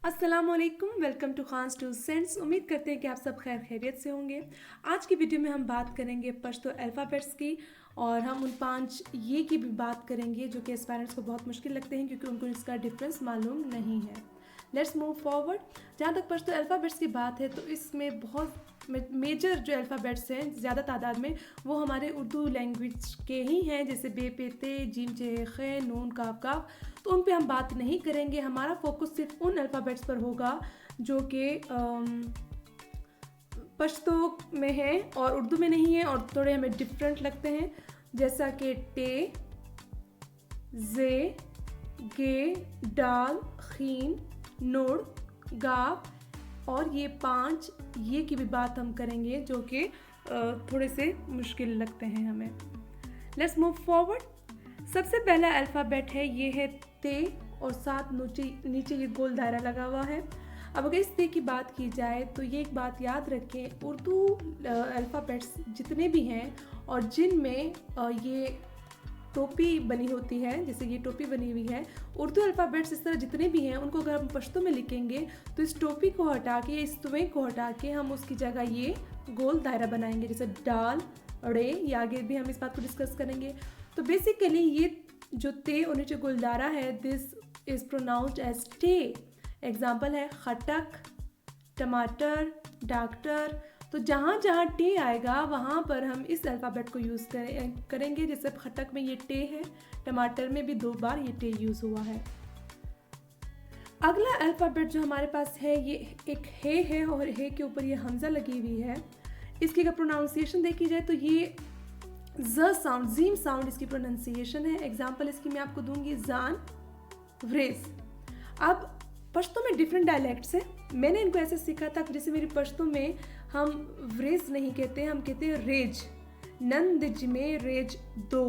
अस्सलामुअलैकुम, welcome to Khan's two cents. उम्मीद करते हैं कि आप सब खैर खैरियत से होंगे। आज की वीडियो में हम बात करेंगे पश्तो अल्फ़ाबेट्स की, और हम उन 5 ये की भी बात करेंगे जो कि एस्पायरेंट्स को बहुत मुश्किल लगते हैं क्योंकि उनको इसका डिफरेंस मालूम नहीं है। Let's move forward. जहाँ तक पश्तो अल्फ़ाबेट्स की बात है तो इसमें बहुत मेजर जो अल्फ़ाबेट्स हैं ज़्यादा तादाद में वो हमारे उर्दू लैंग्वेज के ही हैं, जैसे बे पे ते जीम चे खे नून काफ काफ। तो उन पे हम बात नहीं करेंगे। हमारा फोकस सिर्फ उन अल्फ़ाबेट्स पर होगा जो कि पश्तो में है और उर्दू में नहीं है और थोड़े हमें डिफरेंट लगते हैं, जैसा कि टे, जे, गे, डाल, खीन, नूर, गाफ और ये 5 ये की भी बात हम करेंगे जो कि थोड़े से मुश्किल लगते हैं हमें। Let's move forward. सबसे पहला अल्फ़ाबेट है, ये है ते और साथ नीचे ये गोल दायरा लगा हुआ है। अब अगर इस ते की बात की जाए तो ये एक बात याद रखें, उर्दू अल्फ़ाबेट्स जितने भी हैं और जिनमें ये टोपी बनी होती है, जैसे ये टोपी बनी हुई है, उर्दू अल्फ़ाबेट्स इस तरह जितने भी हैं उनको अगर हम पश्तो में लिखेंगे तो इस टोपी को हटा के, इस तुवे को हटा के हम उसकी जगह ये गोल दायरा बनाएंगे, जैसे डाल, रे। ये आगे भी हम इस बात को डिस्कस करेंगे। तो बेसिकली ये जो ते और नीचे गुलदारा है, दिस इज़ प्रोनाउंस्ड एज टे। एग्जाम्पल है खटक, टमाटर, डॉक्टर। तो जहाँ जहाँ टे आएगा वहाँ पर हम इस अल्फ़ाबेट को यूज़ करेंगे। जैसे खटक में ये टे है, टमाटर में भी 2 बार ये टे यूज़ हुआ है। अगला अल्फ़ाबेट जो हमारे पास है ये एक है और हे के ऊपर ये हमज़ा लगी हुई है। इसकी अगर प्रोनाउंसिएशन देखी जाए तो ये ज साउंड, जीम साउंड इसकी प्रोनाउंसिएशन है। एग्जाम्पल इसकी मैं आपको दूंगी, जान, व्रेज। अब पश्तो में डिफरेंट डायलेक्ट्स हैं। मैंने इनको ऐसे सीखा था, जैसे मेरी पश्तो में हम व्रेज नहीं कहते, हम कहते हैं रेज, नंद में रेज 2।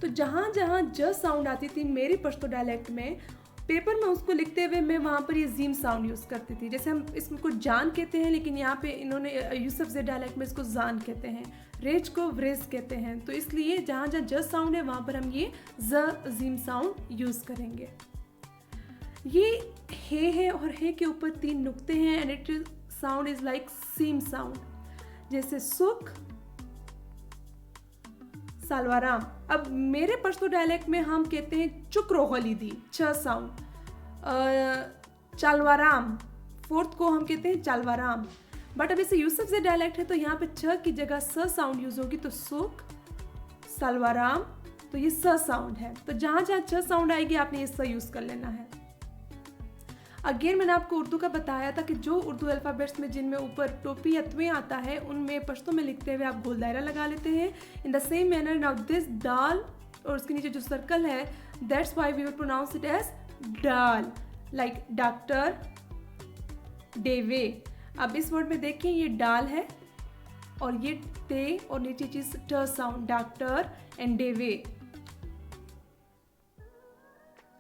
तो जहाँ जहाँ ज साउंड आती थी मेरी पश्तो डायलेक्ट में, पेपर में उसको लिखते हुए मैं वहाँ पर ये जीम साउंड यूज़ करती थी। जैसे हम इसको जान कहते हैं, लेकिन यहाँ पे इन्होंने यूसुफ ज़े डायलेक्ट में इसको जान कहते हैं, रेज को व्रेज कहते हैं। तो इसलिए जहाँ जहाँ ज साउंड है वहाँ पर हम ये ज जीम साउंड यूज़ करेंगे। ये है और हे के ऊपर 3 नुक्ते हैं and it sound is like सीम साउंड, जैसे सुख, सालवाराम। अब मेरे पश्तो डायलेक्ट में हम कहते हैं चुक्रो खलीदी, छ साउंड। चालवाराम, 4th को हम कहते हैं चालवाराम। बट अब इसे यूसुफ से डायलेक्ट है तो यहाँ पे छ की जगह स साउंड यूज होगी, तो सुख, सालवाराम, तो ये स साउंड है। तो जहाँ जहाँ छ साउंड आएगी आपने ये स यूज कर लेना है। अगेन मैंने आपको उर्दू का बताया था कि जो उर्दू अल्फ़ाबेट्स में जिनमें ऊपर टोपी या त्वे आता है उनमें पश्तो में लिखते हुए आप गोल दायरा लगा लेते हैं। In the same manner now this dal और उसके नीचे जो सर्कल है, that's why we will pronounce it as dal, like doctor, डेवे। अब इस वर्ड में देखिए ये डाल है और ये ते और नीचे चीज ट साउंड, डॉक्टर एंड डेवे।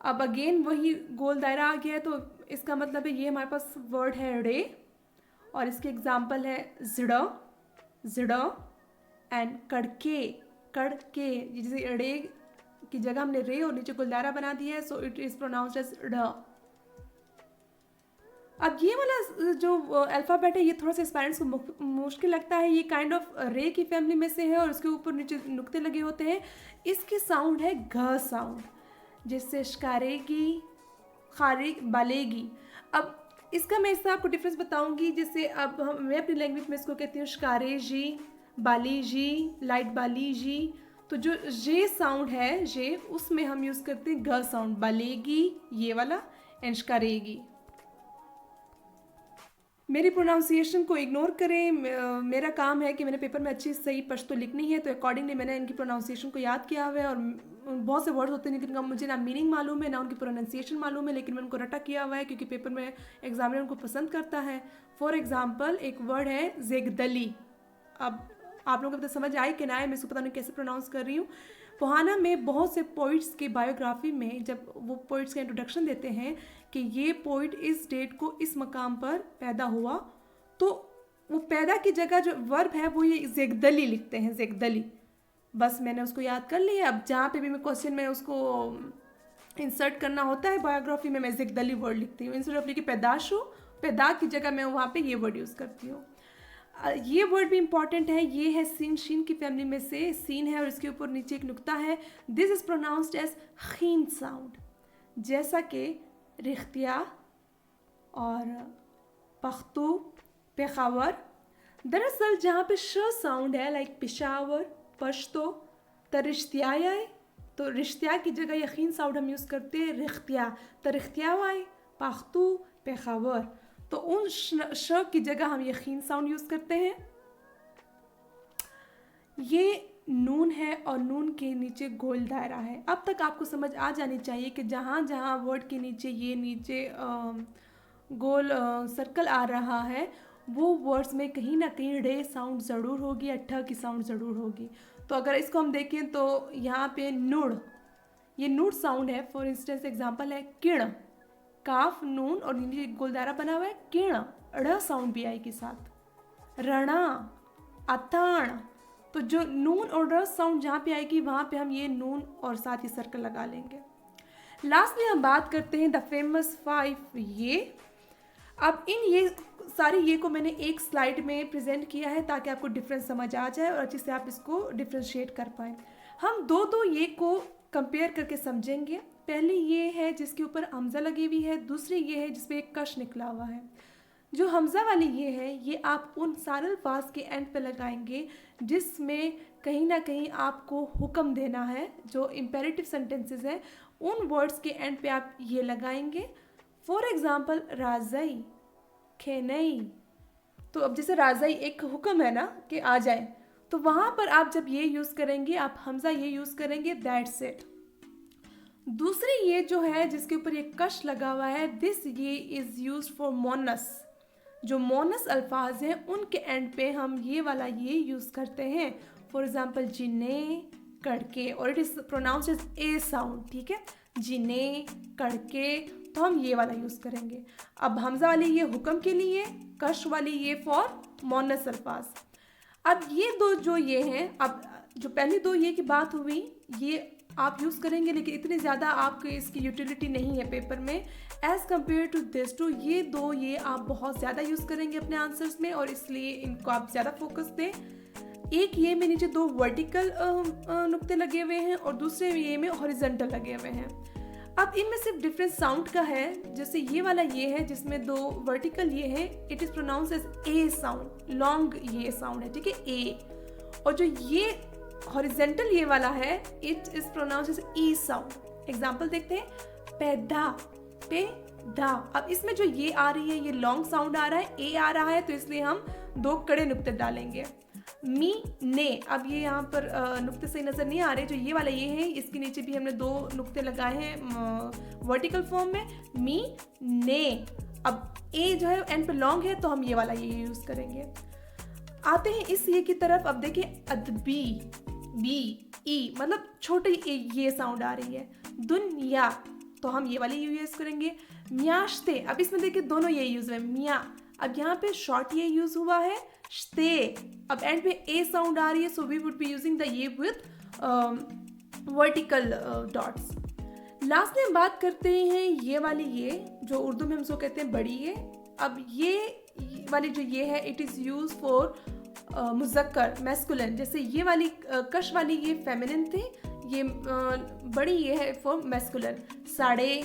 अब अगेन वही गोल दायरा आ गया है, तो इसका मतलब है ये हमारे पास वर्ड है रे और इसके एग्जाम्पल है जिड़ा, जिड़ा एंड कड़के, कड़के। जैसे रे की जगह हमने रे और नीचे गोल दायरा बना दिया है, so it is pronounced as ड। अब ये वाला जो अल्फ़ाबेट है ये थोड़ा सा पेरेंट्स को मुश्किल लगता है। ये काइंड ऑफ रे की फैमिली में से है और उसके ऊपर नीचे नुक्ते लगे होते हैं। इसकी साउंड है घ साउंड, जिससे शिकारेगी, खारिग, बालेगी। अब इसका मैं इससे आपको डिफरेंस बताऊंगी। जैसे अब मैं अपनी लैंग्वेज में इसको कहती हूँ शिकारे जी, बाली जी, लाइट बाली जी। तो जो जे साउंड है, जे, उसमें हम यूज़ करते हैं घ साउंड, बालेगी ये वाला एंड शिकारेगी। मेरी प्रोनाउंसिएशन को इग्नोर करें। मेरा काम है कि मैंने पेपर में अच्छी सही पश्तो लिखनी है, तो अकॉर्डिंगली मैंने इनकी प्रोनाउंसिएशन को याद किया हुआ है। और बहुत से वर्ड्स होते हैं जिनका मुझे ना मीनिंग मालूम है ना उनकी प्रोनाउंसिएशन मालूम है, लेकिन मैंने उनको रटा किया हुआ है क्योंकि पेपर में एग्जामिनर उनको पसंद करता है। फॉर एग्जाम्पल एक वर्ड है जेगदली। अब आप लोगों को पता समझ आए कि ना आए, मैं इसको पता नहीं कैसे प्रोनाउंस कर रही हूँ। पोहाना में बहुत से पोइट्स की बायोग्राफी में जब वो पोइट्स का इंट्रोडक्शन देते हैं कि ये पोइट इस डेट को इस मकाम पर पैदा हुआ, तो वो पैदा की जगह जो वर्ब है वो ये जेगदली लिखते हैं, जेगदली। बस मैंने उसको याद कर लिया। अब जहाँ पे भी मैं क्वेश्चन में उसको इंसर्ट करना होता है बायोग्राफी में, मैं ज़िगदली वर्ड लिखती हूँ। इंस्टेड ऑफ लिखी पैदाशु, पैदा की जगह मैं वहाँ पे ये वर्ड यूज़ करती हूँ। ये वर्ड भी इंपॉर्टेंट है, ये है सीन शीन की फैमिली में से सीन है और इसके ऊपर नीचे एक नुक्ता है। दिस इज़ प्रोनाउंस्ड एज खीन साउंड, जैसा कि रिख्तिया और पख्तू, पेखावर। दरअसल जहाँ पे श साउंड है लाइक पिशावर, पश्तो, तरिश्तिया, तो रिश्तिया की जगह यकीन साउंड हम यूज़ करते हैं रिख्तिया, तरिख्तियावाई, पख्तू, पेखावर। तो उन श की जगह हम यकीन साउंड यूज़ करते हैं। ये नून है और नून के नीचे गोल दायरा है। अब तक आपको समझ आ जानी चाहिए कि जहाँ जहाँ वर्ड के नीचे ये नीचे गोल सर्कल आ रहा है वो वर्ड्स में कहीं ना कहीं रे साउंड ज़रूर होगी या ठ की साउंड ज़रूर होगी। तो अगर इसको हम देखें तो यहाँ पे नुड़, ये नुड़ साउंड है। फॉर इंस्टेंस एग्जांपल है किण, काफ नून और नीचे गोल दायरा बना हुआ है, किण, ड़ साउंड भी आएगी साथ। रणा, अताण, तो जो नून और ड़ साउंड जहाँ पे आएगी वहाँ पे हम ये नून और साथ ही सर्कल लगा लेंगे। लास्टली हम बात करते हैं द फेमस 5 ये। अब इन ये सारे ये को मैंने एक स्लाइड में प्रेजेंट किया है ताकि आपको डिफरेंस समझ आ जाए और अच्छे से आप इसको डिफ्रेंशिएट कर पाएँ। हम दो ये को कंपेयर करके समझेंगे। पहली ये है जिसके ऊपर हमज़ा लगी हुई है, दूसरी ये है जिसपे एक कश निकला हुआ है। जो हमज़ा वाली ये है ये आप उन सारे अल्फाज के एंड पे लगाएंगे जिसमें कहीं ना कहीं आपको हुक्म देना है। जो इम्पेरेटिव सेंटेंसेस हैं उन वर्ड्स के एंड पे आप ये लगाएंगे। फॉर एग्ज़ाम्पल राज़ई, खेनई, तो अब जैसे राज़ई एक हुक्म है ना कि आ जाए, तो वहाँ पर आप जब ये यूज़ करेंगे आप हमज़ा ये यूज़ करेंगे, दैट्स इट। दूसरी ये जो है जिसके ऊपर ये कश लगा हुआ है, दिस ये इज़ यूज्ड फॉर मोनस। जो मोनस अल्फाज हैं उनके एंड पे हम ये वाला ये यूज़ करते हैं। फॉर एग्ज़ाम्पल जिने, कड़के, और it is pronounced as A sound, ठीक है, जिने, कड़के, तो हम ये वाला यूज़ करेंगे। अब हमज़ा वाली ये हुक्म के लिए, कश वाली ये फॉर मोनस अल्फाज। अब ये दो जो ये हैं, अब जो पहली दो ये की बात हुई ये आप यूज़ करेंगे लेकिन इतनी ज़्यादा आपको इसकी यूटिलिटी नहीं है पेपर में as compare to this two. ये दो ये आप बहुत ज़्यादा यूज़ करेंगे अपने आंसर्स में और इसलिए इनको आप ज़्यादा फोकस दें। एक ये में नीचे 2 वर्टिकल नुक्ते लगे हुए हैं और दूसरे ये में हॉरिजॉन्टल लगे हुए हैं। अब इनमें सिर्फ डिफरेंस साउंड का है। जैसे ये वाला ये है जिसमें 2 वर्टिकल ये है, it is pronounce as A sound, long ये साउंड है, ठीक है, ए। और जो ये हॉरिजॉन्टल ये वाला है it is pronounce as E sound. Example देखते हैं, पैदा, पे दा। अब इसमें जो ये आ रही है ये लॉन्ग साउंड आ रहा है, ए आ रहा है, तो इसलिए हम 2 कड़े नुक्ते डालेंगे। मी ने, अब ये यहाँ पर नुक्ते सही नज़र नहीं आ रहे, जो ये वाला ये है इसके नीचे भी हमने 2 नुक्ते लगाए हैं वर्टिकल फॉर्म में, मी ने। अब ए जो है एंड पे लॉन्ग है तो हम ये वाला ये यूज़ करेंगे। आते हैं इस ये की तरफ। अब देखिए अदबी, बी, ई, मतलब छोटी ये साउंड आ रही है। दुनिया, तो हम ये वाली यूज़ करेंगे। म्याश्ते, अब इसमें देखिए दोनों ये यूज़ है, मियाँ। अब यहाँ पे शॉर्ट ये यूज़ हुआ है, श्ते। अब एंड पे ए साउंड आ रही है, so we would be using the ये विथ वर्टिकल डॉट्स। लास्ट में हम बात करते हैं ये वाली ये जो उर्दू में हम सो कहते हैं बड़ी ये। अब ये वाली जो ये है it is use for muzakkar, masculine. जैसे ये वाली कश वाली ये फेमिनिन थे, ये बड़ी ये है फॉर मैस्कुलिन। साड़े,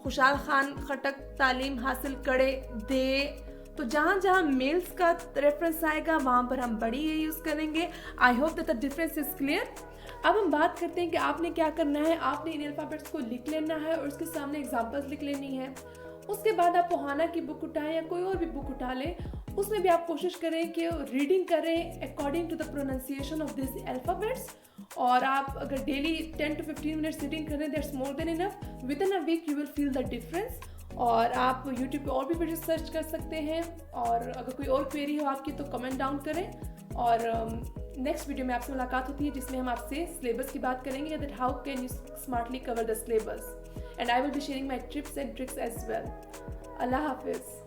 खुशाल खान खटक तालीम हासिल करे, दे। तो जहाँ जहाँ मेल्स का रेफरेंस आएगा वहाँ पर हम बड़ी ये यूज़ करेंगे। I hope that the difference is clear. अब हम बात करते हैं कि आपने क्या करना है। आपने इन अल्फ़ाबेट्स को लिख लेना है और उसके सामने एग्जांपल्स लिख लेनी है। उसके बाद आप ओहाना की बुक उठाएं या कोई और भी बुक उठा लें, उसमें भी आप कोशिश करें कि रीडिंग करें according to the pronunciation of this alphabets. और आप अगर डेली 10 to 15 मिनट्स रीडिंग करें that's more than enough. Within a week you will feel the difference. और आप यूट्यूब पे और भी वीडियो सर्च कर सकते हैं। और अगर कोई और क्वेरी हो आपकी तो कमेंट डाउन करें। और नेक्स्ट वीडियो में आपसे मुलाकात होती है जिसमें हम आपसे सिलेबस की बात करेंगे, that how can you smartly cover the syllabus, and I will be sharing my tips and tricks as well. अल्लाह हाफिज़।